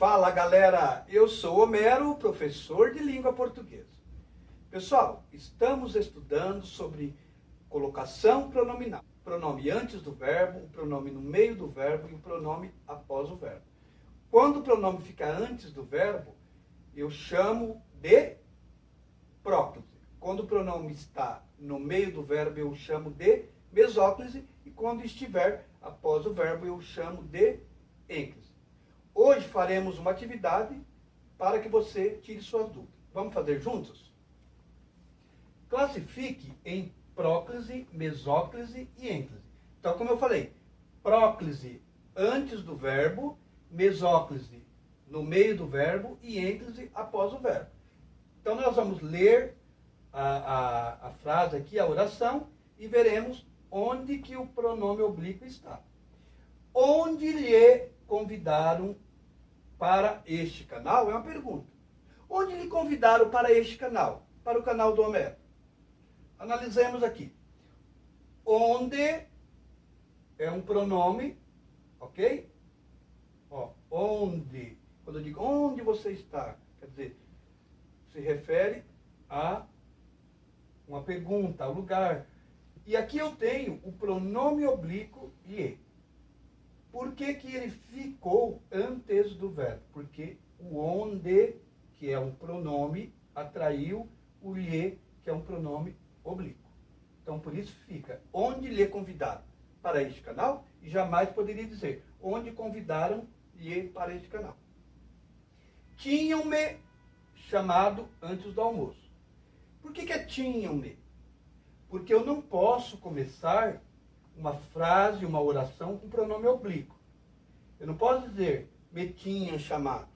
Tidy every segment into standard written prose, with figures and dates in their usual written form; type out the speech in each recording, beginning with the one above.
Fala galera, eu sou Homero, professor de língua portuguesa. Pessoal, estamos estudando sobre colocação pronominal. Pronome antes do verbo, o pronome no meio do verbo e o pronome após o verbo. Quando o pronome fica antes do verbo, eu chamo de próclise. Quando o pronome está no meio do verbo, eu chamo de mesóclise. E quando estiver após o verbo, eu chamo de ênclise. Hoje faremos uma atividade para que você tire suas dúvidas. Vamos fazer juntos? Classifique em próclise, mesóclise e ênclise. Então, como eu falei, próclise antes do verbo, mesóclise no meio do verbo e ênclise após o verbo. Então, nós vamos ler a frase aqui, a oração, e veremos onde que o pronome oblíquo está. Onde lhe convidaram para este canal? É uma pergunta. Onde lhe convidaram para este canal? Para o canal do Homero. Analisemos aqui. Onde é um pronome, ok? Ó, onde. Quando eu digo onde você está, quer dizer, se refere a uma pergunta, ao lugar. E aqui eu tenho o pronome oblíquo lhe. Por que que ele ficou antes do verbo? Porque o onde, que é um pronome, atraiu o lhe, que é um pronome oblíquo. Então, por isso fica onde lhe convidaram para este canal, e jamais poderia dizer onde convidaram lhe para este canal. Tinham-me chamado antes do almoço. Por que que é tinham-me? Porque eu não posso começar uma frase, uma oração com pronome oblíquo. Eu não posso dizer me tinham chamado.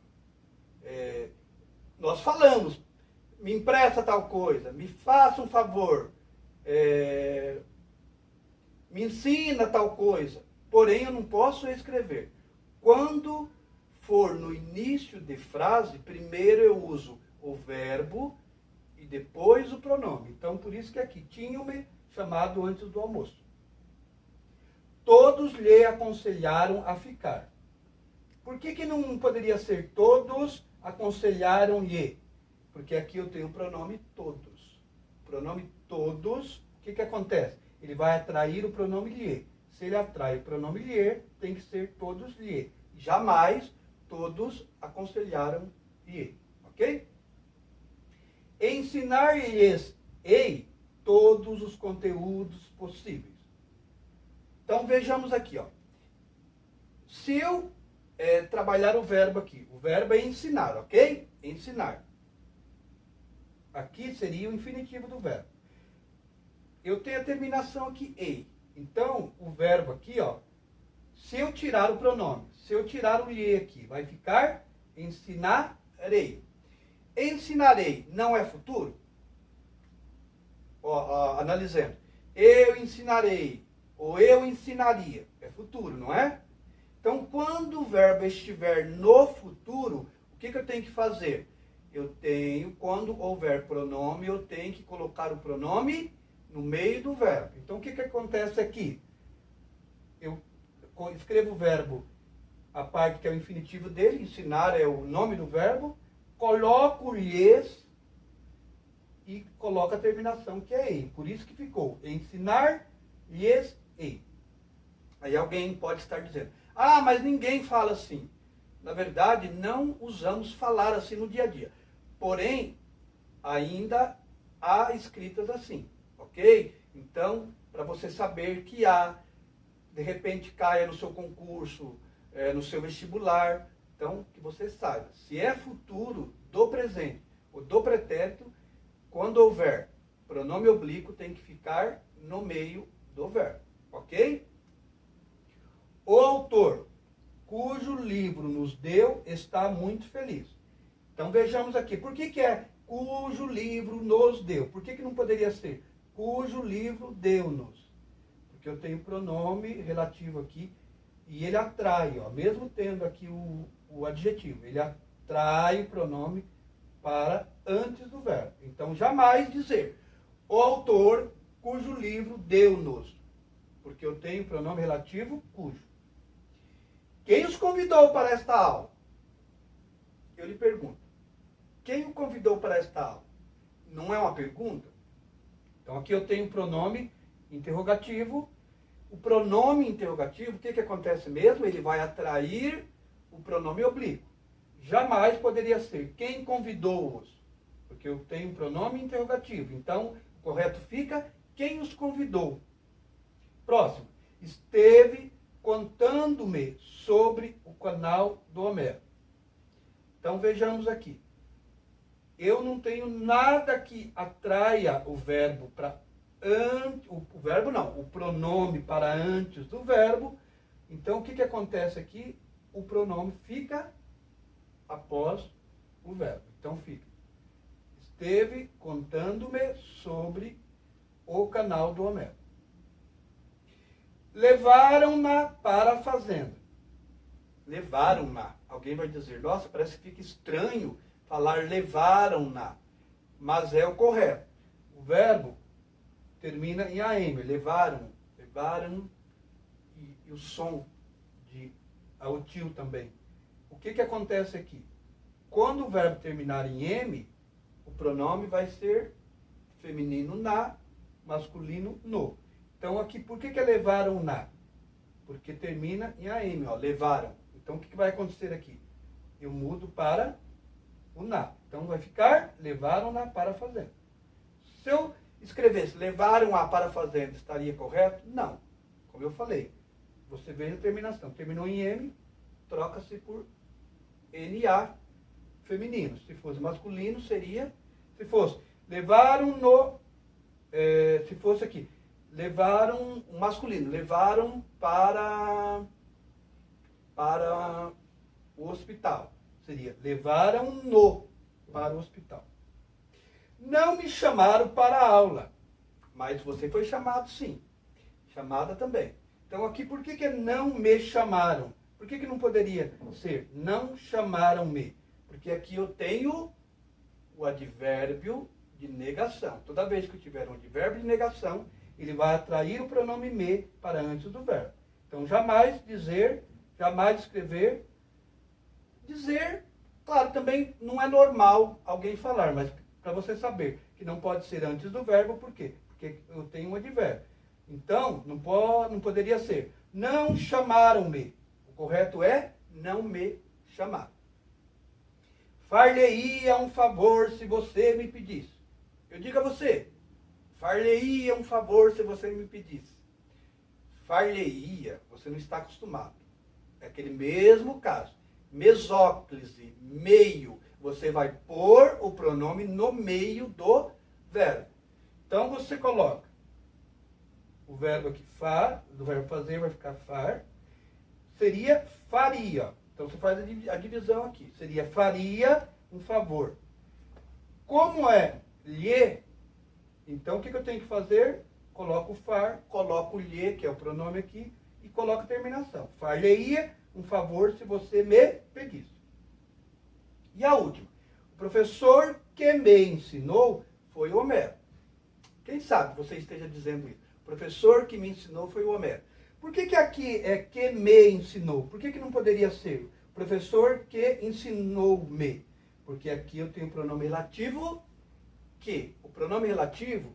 Nós falamos, me empresta tal coisa, me faça um favor, me ensina tal coisa. Porém, eu não posso escrever. Quando for no início de frase, primeiro eu uso o verbo e depois o pronome. Então, por isso que aqui, tinham-me chamado antes do almoço. Todos lhe aconselharam a ficar. Por que que não poderia ser todos aconselharam-lhe? Porque aqui eu tenho o pronome todos. O pronome todos, o que que acontece? Ele vai atrair o pronome lhe. Se ele atrai o pronome lhe, tem que ser todos lhe. Jamais todos aconselharam-lhe. Ok? Ensinar-lhes-ei todos os conteúdos possíveis. Então, vejamos aqui, ó. Se eu trabalhar o verbo aqui, o verbo é ensinar, ok? Ensinar. Aqui seria o infinitivo do verbo. Eu tenho a terminação aqui, ei. Então, o verbo aqui, ó, se eu tirar o pronome, se eu tirar o lhe aqui, vai ficar ensinarei. Ensinarei não é futuro? Ó, analisando. Eu ensinarei. Ou eu ensinaria. É futuro, não é? Então, quando o verbo estiver no futuro, o que que eu tenho que fazer? Quando houver pronome, eu tenho que colocar o pronome no meio do verbo. Então, o que que acontece aqui? Eu escrevo o verbo, a parte que é o infinitivo dele, ensinar é o nome do verbo, coloco lhes e coloco a terminação, que é ei. Por isso que ficou ensinar-lhes ei. Aí alguém pode estar dizendo, ah, mas ninguém fala assim. Na verdade, não usamos falar assim no dia a dia. Porém, ainda há escritas assim, ok? Então, para você saber que há, de repente caia no seu concurso, no seu vestibular, então, que você saiba. Se é futuro do presente ou do pretérito, quando houver pronome oblíquo, tem que ficar no meio do verbo. Ok? O autor, cujo livro nos deu, está muito feliz. Então vejamos aqui. Por que que é cujo livro nos deu? Por que que não poderia ser cujo livro deu-nos? Porque eu tenho pronome relativo aqui e ele atrai, ó, mesmo tendo aqui o adjetivo. Ele atrai o pronome para antes do verbo. Então jamais dizer o autor cujo livro deu-nos. Porque eu tenho pronome relativo cujo. Quem os convidou para esta aula? eu lhe pergunto, quem o convidou para esta aula? Não é uma pergunta? Então aqui eu tenho o pronome interrogativo. O pronome interrogativo, o que acontece mesmo? Ele vai atrair o pronome oblíquo. Jamais poderia ser quem convidou-os, porque eu tenho um pronome interrogativo. Então, o correto fica quem os convidou. Próximo. Esteve contando-me sobre o canal do Homero. Então, vejamos aqui. Eu não tenho nada que atraia o verbo para antes, o verbo não, o pronome para antes do verbo. Então, o que acontece aqui? O pronome fica após o verbo. Então, fica. Esteve contando-me sobre o canal do Homero. Levaram-na para a fazenda. Levaram-na. Alguém vai dizer, nossa, parece que fica estranho falar levaram-na. Mas é o correto. O verbo termina em AM. Levaram e o som de autil também. O que acontece aqui? Quando o verbo terminar em M, o pronome vai ser feminino na, masculino no. Então aqui, por que levaram na? Porque termina em AM, ó, levaram. Então o que vai acontecer aqui? Eu mudo para o na. Então vai ficar levaram-na para a fazenda. Se eu escrevesse levaram-a para a fazenda, estaria correto? Não. Como eu falei, você vê a terminação. Terminou em M, troca-se por NA feminino. Se fosse masculino, seria... Se fosse levaram no... se fosse aqui, levaram masculino, levaram para o hospital. Seria levaram-no para o hospital. Não me chamaram para a aula, mas você foi chamado sim. Chamada também. Então aqui, por que não me chamaram? Por que não poderia ser não chamaram-me? Porque aqui eu tenho o advérbio de negação. Toda vez que eu tiver um advérbio de negação, ele vai atrair o pronome me para antes do verbo. Então jamais dizer, jamais escrever. Dizer, claro, também não é normal alguém falar, mas para você saber que não pode ser antes do verbo, por quê? Porque eu tenho um advérbio. Então, não poderia ser não chamaram-me. O correto é não me chamaram. Far-lhe-ia um favor se você me pedisse. Eu digo a você, far-lhe-ia um favor se você me pedisse. Far-lhe-ia, você não está acostumado. É aquele mesmo caso. Mesóclise, meio. Você vai pôr o pronome no meio do verbo. Então você coloca o verbo aqui, do verbo fazer vai ficar far. Seria faria. Então você faz a divisão aqui. Seria faria um favor. Como é lhe, então o que eu tenho que fazer? Coloco o far, coloco o lhe, que é o pronome aqui, e coloco a terminação. Far-lhe-ia um favor se você me pedisse. E a última. O professor que me ensinou foi o Homero. Quem sabe você esteja dizendo isso. O professor que me ensinou foi o Homero. Por que aqui é que me ensinou? Por que não poderia ser o professor que ensinou-me? Porque aqui eu tenho o pronome relativo que. O pronome relativo,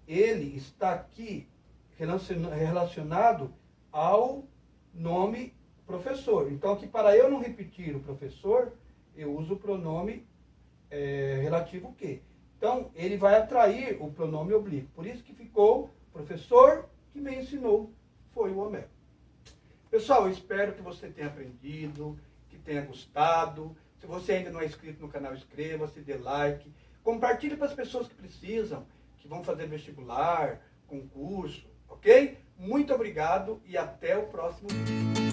ele está aqui relacionado ao nome professor. Então aqui, para eu não repetir o professor, eu uso o pronome relativo que. Então, ele vai atrair o pronome oblíquo. Por isso que ficou professor que me ensinou foi o Homero. Pessoal, eu espero que você tenha aprendido, que tenha gostado. Se você ainda não é inscrito no canal, inscreva-se, dê like. Compartilhe para as pessoas que precisam, que vão fazer vestibular, concurso, ok? Muito obrigado e até o próximo vídeo.